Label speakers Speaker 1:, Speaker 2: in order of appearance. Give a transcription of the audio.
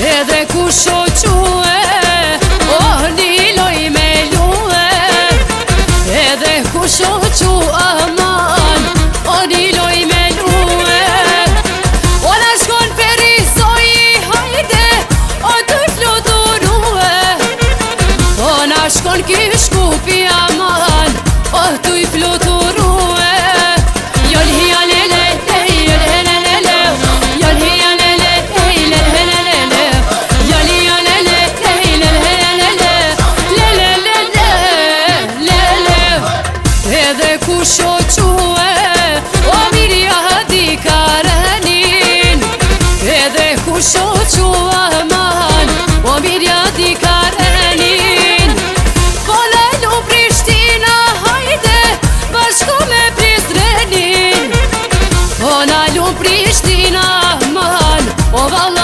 Speaker 1: edhe ku shoque, oh një loj me lue, edhe ku shoqu aman, oh një loj me lue. O na shkon perizoj, hajde, o të fluturue, o na shkon kishkupi aman, o të i fluturue. Edhe ku shoque, o mirja di karenin, edhe ku shoqu aman, o mirja di karenin. Vole lu Prishtina, hajde, bashku me Prizrenin, ona lu Prishtina aman, o valla